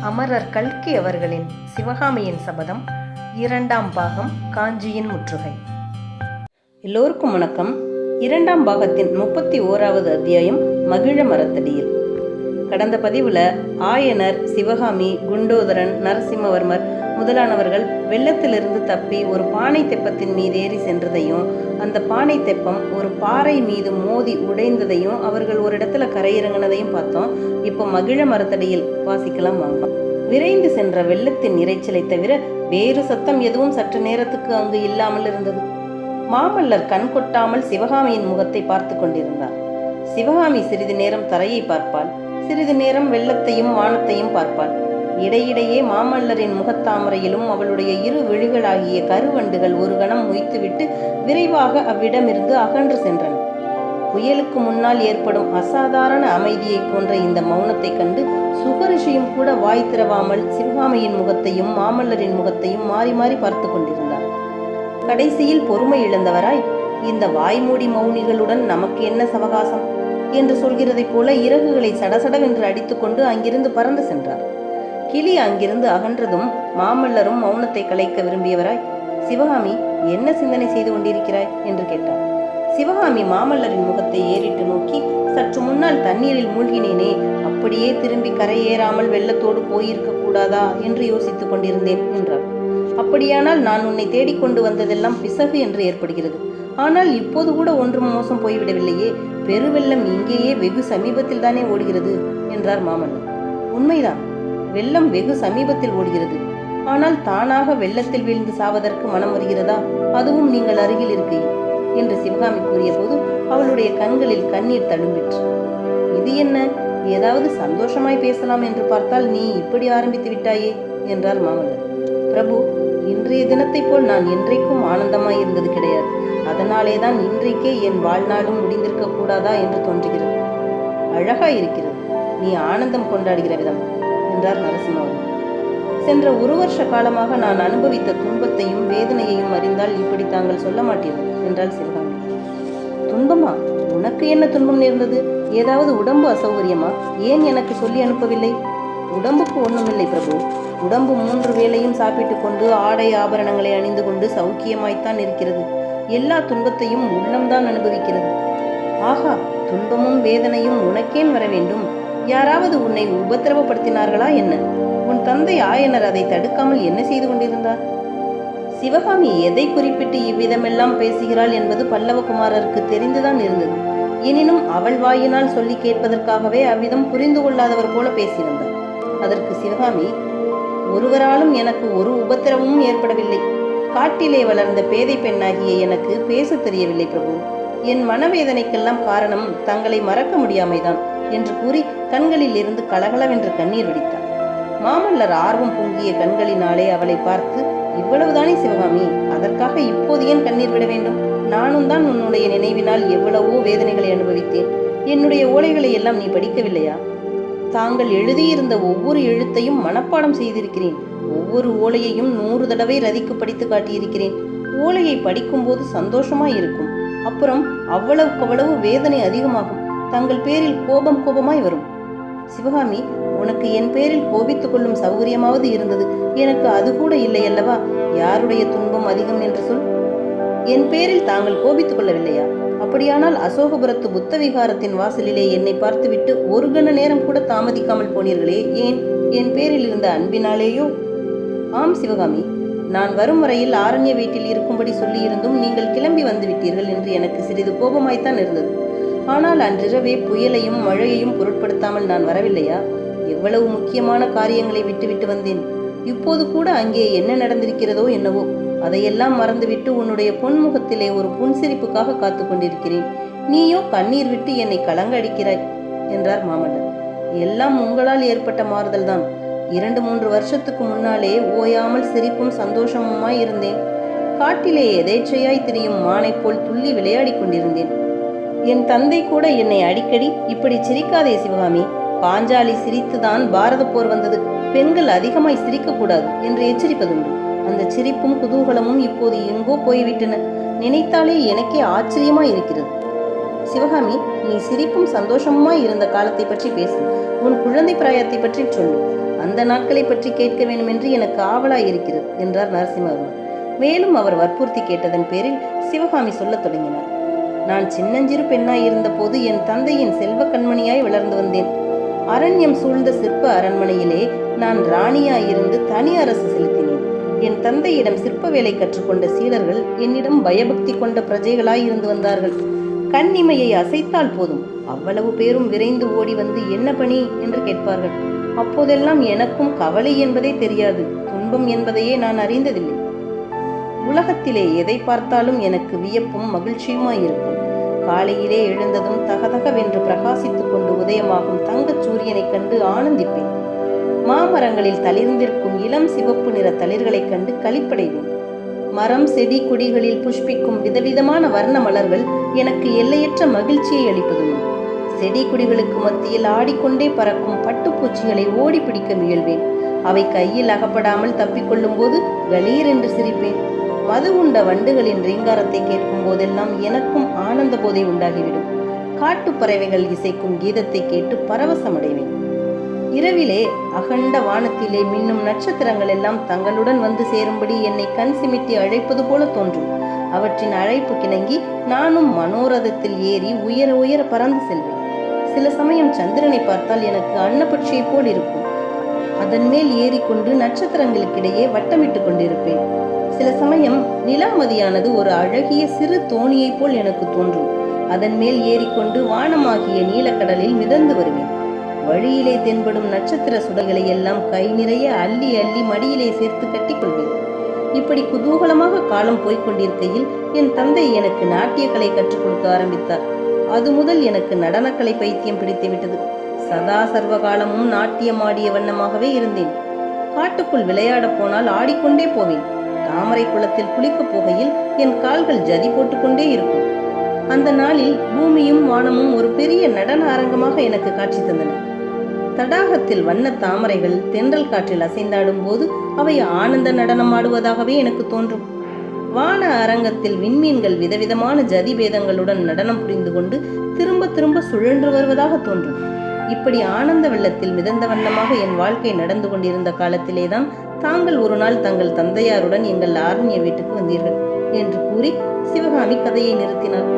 அமரர் கல்கி அவர்களின் சிவகாமியின் சபதம் 2ஆம் பாகம் காஞ்சியின் முற்றுகை. எல்லோருக்கும் வணக்கம். 2ஆம் பாகத்தின் 31வது அத்தியாயம் மகிழ மரத்தடியில். கடந்த பதிவில் ஆயனர், சிவகாமி, குண்டோதரன், நரசிம்மவர்மர் முதலானவர்கள் வெள்ளத்திலிருந்து தப்பி ஒரு பானை தெப்பத்தின் மீது ஏறி சென்றதையும், அந்த பானை தெப்பம் ஒரு பாறை மீது மோதி உடைந்ததையும், அவர்கள் ஒரு இடத்துல கரையிறங்கினதையும் பார்த்தோம். இப்போ மகிழ மரத்தடியில் வாசிக்கலாம் வாங்க. விரைந்து சென்ற வெள்ளத்தின் இறைச்சலை தவிர வேறு சத்தம் எதுவும் சற்று நேரத்துக்கு அங்கு இல்லாமல் இருந்தது. மாமல்லர் கண் கொட்டாமல் சிவகாமியின் முகத்தை பார்த்து கொண்டிருந்தார். சிவகாமி சிறிது நேரம் தரையை பார்ப்பாள், சிறிது நேரம் வெள்ளத்தையும் வானத்தையும் பார்ப்பாள். இடையிடையே மாமல்லரின் முகத்தாமரையிலும் அவளுடைய இரு விழிகளாகிய கருவண்டுகள் ஒரு கணம் மொய்த்துவிட்டு விரைவாக அவ்விடமிருந்து அகன்று சென்றன. புயலுக்கு முன்னால் ஏற்படும் அசாதாரண அமைதியை போன்ற இந்த மௌனத்தை கண்டு சுகரிஷியும் கூட வாய் திறவாமல் சிவகாமியின் முகத்தையும் மாமல்லரின் முகத்தையும் மாறி மாறி பார்த்து கொண்டிருந்தார். கடைசியில் பொறுமை இழந்தவராய், இந்த வாய்மூடி மௌனிகளுடன் நமக்கு என்ன சவகாசம் என்று சொல்கிறதைப் போல இறகுகளை சடசடவென்று அடித்துக்கொண்டு அங்கிருந்து பறந்து சென்றார். கிளி அங்கிருந்து அகன்றதும் மாமல்லரும் மௌனத்தை கலைக்க விரும்பியவராய், சிவகாமி, என்ன சிந்தனை செய்து கொண்டிருக்கிறாய் என்று கேட்டார். சிவகாமி மாமல்லரின் முகத்தை ஏறிட்டு நோக்கி, சற்று முன்னால் தண்ணீரில் மூழ்கினேனே, அப்படியே திரும்பி கரையேறாமல் வெள்ளத்தோடு போயிருக்க கூடாதா என்று யோசித்துக் கொண்டிருந்தேன் என்றார். அப்படியானால் நான் உன்னை தேடிக்கொண்டு வந்ததெல்லாம் பிசகு என்று ஏற்படுகிறது. ஆனால் இப்போது கூட ஒன்றும் மோசம் போய்விடவில்லையே, பெருவெள்ளம் இங்கேயே வெகு சமீபத்தில் தானே ஓடுகிறது என்றார் மாமல்லர். உண்மைதான், வெள்ளம் வெகு சமீபத்தில் ஓடுகிறது. ஆனால் தானாக வெள்ளத்தில் வீழ்ந்து சாவதற்கு மனம் வருகிறதா, அதுவும் நீங்கள் அருகில் இருக்கையில் என்று சிவகாமி கூறிய போது அவளுடைய கண்களில் கண்ணீர் தழும்பிற்று. இது என்ன, ஏதாவது சந்தோஷமாய் பேசலாம் என்று பார்த்தால் நீ இப்படி ஆரம்பித்து விட்டாயே என்றார் மாமல்லர். பிரபு, இன்றைய தினத்தை போல் நான் என்றைக்கும் ஆனந்தமாய் இருந்தது கிடையாது. அதனாலேதான் இன்றைக்கே என் வாழ்நாளும் முடிந்திருக்க கூடாதா என்று தோன்றுகிறது. அழகாய் இருக்கிறது நீ ஆனந்தம் கொண்டாடுகிற விதம் என்றார் நரசிம்மவர்மர். சென்ற ஒரு வருஷ காலமாக நான் அனுபவித்த துன்பத்தையும் வேதனையையும் அறிந்தால் இப்படி தாங்கள் சொல்ல மாட்டீர்கள் என்றாள் சிவகாமி. துன்பமா? உனக்கு என்ன துன்பம் நேர்ந்தது? ஏதாவது உடம்பு அசௌகரியமா? ஏன் எனக்கு சொல்லி அனுப்பவில்லை? உடம்புக்கு ஒண்ணுமில்லை பிரபு. உடம்பு 3 வேளையும் சாப்பிட்டு கொண்டு ஆடை ஆபரணங்களை அணிந்து கொண்டு சௌக்கியமாய்த்தான் இருக்கிறது. எல்லா துன்பத்தையும் உள்ளம்தான் அனுபவிக்கிறது. ஆஹா, துன்பமும் வேதனையும் உனக்கேன் வர வேண்டும்? யாராவது உன்னை உபத்திரவப்படுத்தினார்களா என்ன? உன் தந்தை ஆயனர் அதை தடுக்காமல் என்ன செய்து கொண்டிருந்தார்? சிவகாமி எதை குறிப்பிட்டு இவ்விதமெல்லாம் பேசுகிறாள் என்பது பல்லவகுமாரருக்கு தெரிந்துதான் இருந்தது. எனினும் அவள் வாயினால் சொல்லி கேட்பதற்காகவே அவ்விதம் புரிந்து கொள்ளாதவர் போல பேசியிருந்தார். அதற்கு சிவகாமி, ஒருவராலும் எனக்கு ஒரு உபத்திரவமும் ஏற்படவில்லை. காட்டிலே வளர்ந்த பேதை பெண்ணாகிய எனக்கு பேச தெரியவில்லை பிரபு. என் மனவேதனைக்கெல்லாம் காரணம் தங்களை மறக்க முடியாமைதான் என்று கூறி கண்களில் இருந்து கலகலவென்று கண்ணீர் வடித்தார். மாமல்லர் ஆர்வம் பொங்கிய கண்களினாலே அவளை பார்த்து, இவ்வளவுதானே சிவகாமி, அதற்காக இப்போது ஏன் கண்ணீர் விட வேண்டும்? நானும் தான் உன்னுடைய நினைவினால் எவ்வளவோ வேதனைகளை அனுபவித்தேன். என்னுடைய ஓலைகளை எல்லாம் நீ படிக்கவில்லையா? தாங்கள் எழுதியிருந்த ஒவ்வொரு எழுத்தையும் மனப்பாடம் செய்திருக்கிறேன். ஒவ்வொரு ஓலையையும் 100 தடவை ரதிக்கு படித்து காட்டியிருக்கிறேன். ஓலையை படிக்கும் போது சந்தோஷமாய் இருக்கும், அப்புறம் அவ்வளவுக்கவ்வளவு வேதனை அதிகமாகும். தங்கள் பேரில் கோபமாய் வரும். சிவகாமி, உனக்கு என் பேரில் கோபித்துக் கொள்ளும் சௌகரியமாவது இருந்தது. எனக்கு அது கூட இல்லை அல்லவா? யாருடைய துன்பம் அதிகம் என்று சொல். என் பேரில் தாங்கள் கோபித்துக் கொள்ளவில்லையா? அப்படியானால் அசோகபுரத்து புத்த விகாரத்தின் வாசலிலே என்னை பார்த்துவிட்டு ஒரு கண நேரம் கூட தாமதிக்காமல் போனீர்களே, ஏன்? என் பேரில் இருந்த அன்பினாலேயோ? ஆம் சிவகாமி, நான் வரும் வரையில் ஆரண்ய வீட்டில் இருக்கும்படி சொல்லியிருந்தும் நீங்கள் கிளம்பி வந்து விட்டீர்கள் என்று எனக்கு சிறிது கோபமாய்த்தான் இருந்தது. ஆனால் அன்றிரவே புயலையும் மழையையும் பொருட்படுத்தாமல் நான் வரவில்லையா? எவ்வளவு முக்கியமான காரியங்களை விட்டுவிட்டு வந்தேன். இப்போது கூட அங்கே என்ன நடந்திருக்கிறதோ என்னவோ, அதையெல்லாம் மறந்துவிட்டு உன்னுடைய பொன்முகத்திலே ஒரு புன்சிரிப்புக்காக காத்து கொண்டிருக்கிறேன். நீயோ கண்ணீர் விட்டு என்னை கலங்க அடிக்கிறாய் என்றார் மாமல்லர். எல்லாம் உங்களால் ஏற்பட்ட மாறுதல் தான். 2-3 வருஷத்துக்கு முன்னாலே ஓயாமல் சிரிப்பும் சந்தோஷமுமாய் இருந்தேன். காட்டிலே எதேச்சையாய் திரியும் மானை போல் துள்ளி விளையாடி கொண்டிருந்தேன். என் தந்தை கூட என்னை அடிக்கடி, இப்படி சிரிக்காதே சிவகாமி, பாஞ்சாலி சிரித்துதான் பாரத போர் வந்தது, பெண்கள் அதிகமாய் சிரிக்கக்கூடாது என்று எச்சரிப்பதுண்டு. அந்த சிரிப்பும் குதூகலமும் இப்போது எங்கோ போய்விட்டன. நினைத்தாலே எனக்கே ஆச்சரியமாய் இருக்கிறது. சிவகாமி, நீ சிரிப்பும் சந்தோஷமாய் இருந்த காலத்தை பற்றி பேசு. உன் குழந்தை பிராயத்தை பற்றி சொல்லு. அந்த நாட்களை பற்றி கேட்க வேண்டும் என்று எனக்கு ஆவலாய் இருக்கிறது என்றார் நரசிம்மவர்மர். மேலும் அவர் வற்புறுத்தி கேட்டதன் பேரில் சிவகாமி சொல்லத் தொடங்கினார். நான் சின்னஞ்சிறு பெண்ணாய் இருந்த போது என் தந்தையின் செல்வ கண்மணியாய் வளர்ந்து வந்தேன். அரண்யம் சூழ்ந்த சிற்ப அரண்மனையிலே நான் ராணியாயிருந்து தனி அரசு செலுத்தினேன். என் தந்தையிடம் சிற்ப வேலை கற்றுக்கொண்ட சீடர்கள் என்னிடம் பயபக்தி கொண்ட பிரஜைகளாய் இருந்து வந்தார்கள். கண்ணிமையை அசைத்தால் போதும் அவ்வளவு பேரும் விரைந்து ஓடி வந்து என்ன பணி என்று கேட்பார்கள். அப்போதெல்லாம் எனக்கும் கவலை என்பதே தெரியாது, துன்பம் என்பதையே நான் அறிந்ததில்லை. உலகத்திலே எதை பார்த்தாலும் எனக்கு வியப்பும் மகிழ்ச்சியுமாயிருக்கும். காலையிலே எழுந்ததும் தகதகவென்று பிரகாசித்துக் கொண்டு உதயமாகும் தங்கச் சூரியனைக் கண்டு ஆனந்திப்பேன். மாமரங்களில் தளிர்ந்திருக்கும் இளம் சிவப்பு நிற தளிர்களைக் கண்டு களிப்படைவேன். மரம் செடி கொடிகளில் புஷ்பிக்கும் விதவிதமான வர்ண மலர்கள் எனக்கு எல்லையற்ற மகிழ்ச்சியை அளிப்பதுண்டு. செடி கொடிகளுக்கு மத்தியில் ஆடிக்கொண்டே பறக்கும் பட்டுப்பூச்சிகளை ஓடி பிடிக்க முயல்வேன். அவை கையில் அகப்படாமல் தப்பிக்கொள்ளும் போது கலீர் என்று சிரிப்பேன். மது உண்ட வண்டுகளின் ரீங்காரத்தை கேட்கும் போதெல்லாம் எனக்கும் ஆனந்த போதை உண்டாகிவிடும். காட்டு பறவைகள் இசைக்கும் கீதத்தை கேட்டு பரவசமடைவேன். இரவிலே அகண்ட வானத்திலே மின்னும் நட்சத்திரங்கள் எல்லாம் தங்களுடன் வந்து சேரும்படி என்னை கண் சிமிட்டி அழைப்பது போல தோன்றும். அவற்றின் அழைப்பு கிணங்கி நானும் மனோரதத்தில் ஏறி உயர உயர பறந்து செல்வேன். சில சமயம் சந்திரனை பார்த்தால் எனக்கு அன்னப்பட்சியை போல் இருக்கும். அதன் மேல் ஏறிக்கொண்டு நட்சத்திரங்களுக்கிடையே வட்டமிட்டு கொண்டிருப்பேன். சில சமயம் நிலாமதியானது ஒரு அழகிய சிறு தோணியை போல் எனக்கு தோன்றும். அதன் மேல் ஏறிக்கொண்டு வானமாகிய நீலக்கடலில் மிதந்து வருவேன். வழியிலே தென்படும் நட்சத்திர சுடர்களை எல்லாம் கை நிறைய அள்ளி அள்ளி மடியிலே சேர்த்து கட்டிக்கொள்வேன். இப்படி குதூகலமாக காலம் போய்கொண்டிருக்கையில் என் தந்தை எனக்கு நாட்டியக்கலை கற்றுக் கொடுக்க ஆரம்பித்தார். அது முதல் எனக்கு நடனக்கலை பைத்தியம் பிடித்துவிட்டது. சதா சர்வகாலமும் நாட்டியமாடிய வண்ணமாகவே இருந்தேன். காட்டுக்குள் விளையாட போனால் ஆடிக்கொண்டே போவேன். தாமரை குளத்தில் குளிக்கப் போகையில் என் கால்கள் ஜதி போட்டுக்கொண்டே இருக்கும். அந்த நாளில் பூமியும் வானமும் ஒரு பெரிய நடன அரங்கமாக எனக்கு காட்சி தந்தன. தடாகத்தில் வண்ண தாமரைகள் தென்றல் காற்றில் அசைந்தாடும் போது அவை ஆனந்த நடனம் ஆடுவதாகவே எனக்கு தோன்றும். வான அரங்கத்தில் விண்மீன்கள் விதவிதமான ஜதி பேதங்களுடன் நடனம் புரிந்து கொண்டு திரும்ப திரும்ப சுழன்று வருவதாக தோன்றும். இப்படி ஆனந்த வெள்ளத்தில் மிதந்த வண்ணமாக என் வாழ்க்கை நடந்து கொண்டிருந்த காலத்திலேதான் தாங்கள் ஒரு நாள் தங்கள் தந்தையாருடன் எங்கள் ஆரண்ய வீட்டுக்கு வந்தீர்கள் என்று கூறி சிவகாமி கதையை நிறுத்தினார்.